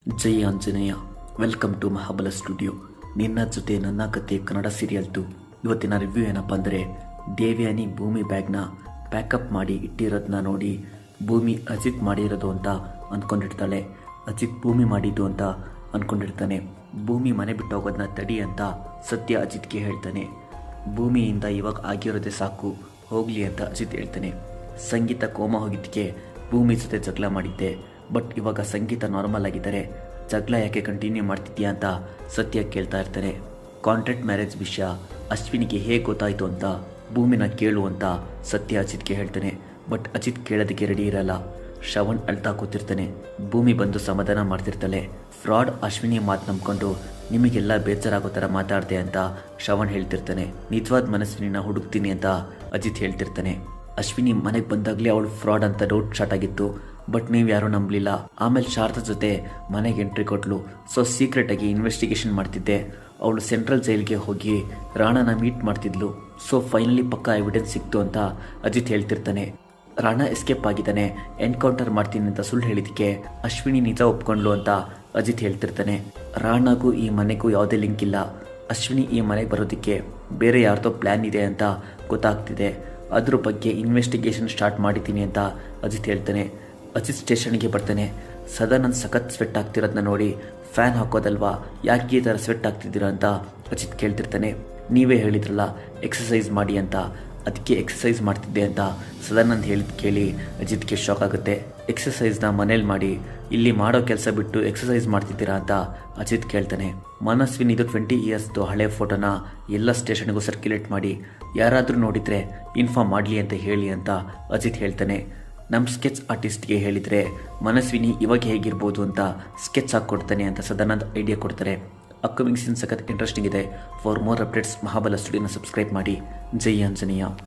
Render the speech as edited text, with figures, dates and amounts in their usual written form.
Jai Anjaneya. Welcome to Mahabala studio. ನಿನ್ನ ಜೊತೆ ನನ್ನ ಕತೆ ಕನ್ನಡ ಸೀರಿಯಲ್ 2. ಇವತ್ತಿನ ರಿವ್ಯೂ ಏನಪ್ಪ ಅಂದರೆ, ದೇವ್ಯಾನಿ ಭೂಮಿ ಬ್ಯಾಗ್ನ ಪ್ಯಾಕಪ್ ಮಾಡಿ ಇಟ್ಟಿರೋದನ್ನ ನೋಡಿ ಭೂಮಿ ಅಜಿತ್ ಮಾಡಿರೋದು ಅಂತ ಅಂದ್ಕೊಂಡಿರ್ತಾಳೆ. ಅಜಿತ್ ಭೂಮಿ ಮಾಡಿದ್ದು ಅಂತ ಅಂದ್ಕೊಂಡಿರ್ತಾನೆ. ಭೂಮಿ ಮನೆ ಬಿಟ್ಟು ಹೋಗೋದನ್ನ ತಡಿ ಅಂತ ಸತ್ಯ ಅಜಿತ್ಗೆ ಹೇಳ್ತಾನೆ. ಭೂಮಿಯಿಂದ ಇವಾಗ ಆಗಿರೋದೇ ಸಾಕು, ಹೋಗಲಿ ಅಂತ ಅಜಿತ್ ಹೇಳ್ತಾನೆ. ಸಂಗೀತ ಕೋಮಾ ಹೋಗಿದ್ದಕ್ಕೆ ಭೂಮಿ ಜೊತೆ ಜಗಳ ಮಾಡಿದ್ದೆ, ಬಟ್ ಇವಾಗ ಸಂಗೀತ ನಾರ್ಮಲ್ ಆಗಿದ್ದಾರೆ, ಜಗಳ ಯಾಕೆ ಕಂಟಿನ್ಯೂ ಮಾಡ್ತಿದ್ಯಾ ಅಂತ ಸತ್ಯ ಕೇಳ್ತಾ ಇರ್ತಾರೆ. ಕಾಂಟ್ರಾಕ್ಟ್ ಮ್ಯಾರೇಜ್ ವಿಷಯ ಅಶ್ವಿನಿಗೆ ಹೇಗೆ ಗೊತ್ತಾಯಿತು ಅಂತ ಭೂಮಿನ ಕೇಳು ಅಂತ ಸತ್ಯ ಅಜಿತ್ಗೆ ಹೇಳ್ತಾನೆ. ಬಟ್ ಅಜಿತ್ ಕೇಳೋದಕ್ಕೆ ರೆಡಿ ಇರಲ್ಲ. ಶ್ರವಣ್ ಅಳ್ತಾ ಕೂತಿರ್ತಾನೆ. ಭೂಮಿ ಬಂದು ಸಮಾಧಾನ ಮಾಡ್ತಿರ್ತಾಳೆ. ಫ್ರಾಡ್ ಅಶ್ವಿನಿ ಮಾತು ನಂಬ್ಕೊಂಡು ನಿಮಗೆಲ್ಲ ಬೇಜಾರಾಗೋ ಥರ ಮಾತಾಡ್ದೆ ಅಂತ ಶ್ರವಣ್ ಹೇಳ್ತಿರ್ತಾನೆ. ನಿಜವಾದ ಮನಸ್ವಿನಿನ ಹುಡುಕ್ತೀನಿ ಅಂತ ಅಜಿತ್ ಹೇಳ್ತಿರ್ತಾನೆ. ಅಶ್ವಿನಿ ಮನೆಗೆ ಬಂದಾಗಲೇ ಅವಳು ಫ್ರಾಡ್ ಅಂತ ಡೌಟ್ ಸ್ಟಾರ್ಟ್ ಆಗಿತ್ತು, ಬಟ್ ನೀವು ಯಾರೂ ನಂಬಲಿಲ್ಲ. ಆಮೇಲೆ ಶಾರದಾ ಜೊತೆ ಮನೆಗೆ ಎಂಟ್ರಿ ಕೊಟ್ಲು. ಸೊ ಸೀಕ್ರೆಟಾಗಿ ಇನ್ವೆಸ್ಟಿಗೇಷನ್ ಮಾಡ್ತಿದ್ದೆ. ಅವಳು ಸೆಂಟ್ರಲ್ ಜೈಲ್ಗೆ ಹೋಗಿ ರಾಣಾನ ಮೀಟ್ ಮಾಡ್ತಿದ್ಲು. ಸೊ ಫೈನಲಿ ಪಕ್ಕಾ ಎವಿಡೆನ್ಸ್ ಸಿಕ್ತು ಅಂತ ಅಜಿತ್ ಹೇಳ್ತಿರ್ತಾನೆ. ರಾಣಾ ಎಸ್ಕೇಪ್ ಆಗಿದ್ದಾನೆ, ಎನ್ಕೌಂಟರ್ ಮಾಡ್ತೀನಿ ಅಂತ ಸುಳ್ಳು ಹೇಳಿದಕ್ಕೆ ಅಶ್ವಿನಿ ನಿಜ ಒಪ್ಕೊಂಡ್ಲು ಅಂತ ಅಜಿತ್ ಹೇಳ್ತಿರ್ತಾನೆ. ರಾಣಾಗೂ ಈ ಮನೆಗೂ ಯಾವುದೇ ಲಿಂಕ್ ಇಲ್ಲ. ಅಶ್ವಿನಿ ಈ ಮನೆಗೆ ಬರೋದಕ್ಕೆ ಬೇರೆ ಯಾರ್ದೋ ಪ್ಲ್ಯಾನ್ ಇದೆ ಅಂತ ಗೊತ್ತಾಗ್ತಿದೆ. ಅದ್ರ ಬಗ್ಗೆ ಇನ್ವೆಸ್ಟಿಗೇಷನ್ ಸ್ಟಾರ್ಟ್ ಮಾಡಿದ್ದೀನಿ ಅಂತ ಅಜಿತ್ ಹೇಳ್ತಾನೆ. ಅಜಿತ್ ಸ್ಟೇಷನ್ಗೆ ಬರ್ತಾನೆ. ಸದಾನಂದ್ ಸಖತ್ ಸ್ವೆಟ್ ಆಗ್ತಿರೋದನ್ನ ನೋಡಿ ಫ್ಯಾನ್ ಹಾಕೋದಲ್ವಾ, ಯಾಕೆ ಈ ಥರ ಸ್ವೆಟ್ ಆಗ್ತಿದ್ದೀರಾ ಅಂತ ಅಜಿತ್ ಕೇಳ್ತಿರ್ತಾನೆ. ನೀವೇ ಹೇಳಿದ್ರಲ್ಲ ಎಕ್ಸಸೈಸ್ ಮಾಡಿ ಅಂತ, ಅದಕ್ಕೆ ಎಕ್ಸಸೈಸ್ ಮಾಡ್ತಿದ್ದೆ ಅಂತ ಸದಾನಂದ್ ಹೇಳಿದ್ ಕೇಳಿ ಅಜಿತ್ಗೆ ಶಾಕ್ ಆಗುತ್ತೆ. ಎಕ್ಸಸೈಸ್ನ ಮನೇಲಿ ಮಾಡಿ, ಇಲ್ಲಿ ಮಾಡೋ ಕೆಲಸ ಬಿಟ್ಟು ಎಕ್ಸಸೈಸ್ ಮಾಡ್ತಿದ್ದೀರಾ ಅಂತ ಅಜಿತ್ ಕೇಳ್ತಾನೆ. ಮನಸ್ವಿನಿದು 20 ಇಯರ್ಸ್ದು ಹಳೆ ಫೋಟೋನ ಎಲ್ಲ ಸ್ಟೇಷನ್ಗೂ ಸರ್ಕ್ಯುಲೇಟ್ ಮಾಡಿ, ಯಾರಾದರೂ ನೋಡಿದರೆ ಇನ್ಫಾರ್ಮ್ ಮಾಡಲಿ ಅಂತ ಹೇಳಿ ಅಂತ ಅಜಿತ್ ಹೇಳ್ತಾನೆ. ನಮ್ಮ ಸ್ಕೆಚ್ ಆರ್ಟಿಸ್ಟ್ಗೆ ಹೇಳಿದರೆ ಮನಸ್ವಿನಿ ಇವಾಗ ಹೇಗಿರ್ಬೋದು ಅಂತ ಸ್ಕೆಚ್ ಹಾಕ್ಕೊಡ್ತಾನೆ ಅಂತ ಸದಾನಂದ್ ಐಡಿಯಾ ಕೊಡ್ತಾರೆ. ಅಪ್ಕಮಿಂಗ್ ಸೀನ್ ಸಖತ್ ಇಂಟ್ರೆಸ್ಟಿಂಗ್ ಇದೆ. ಫಾರ್ ಮೋರ್ ಅಪ್ಡೇಟ್ಸ್ ಮಹಾಬಲ ಸ್ಟುಡಿಯೋನ ಸಬ್ಸ್ಕ್ರೈಬ್ ಮಾಡಿ. ಜೈ ಆಂಜನೇಯ.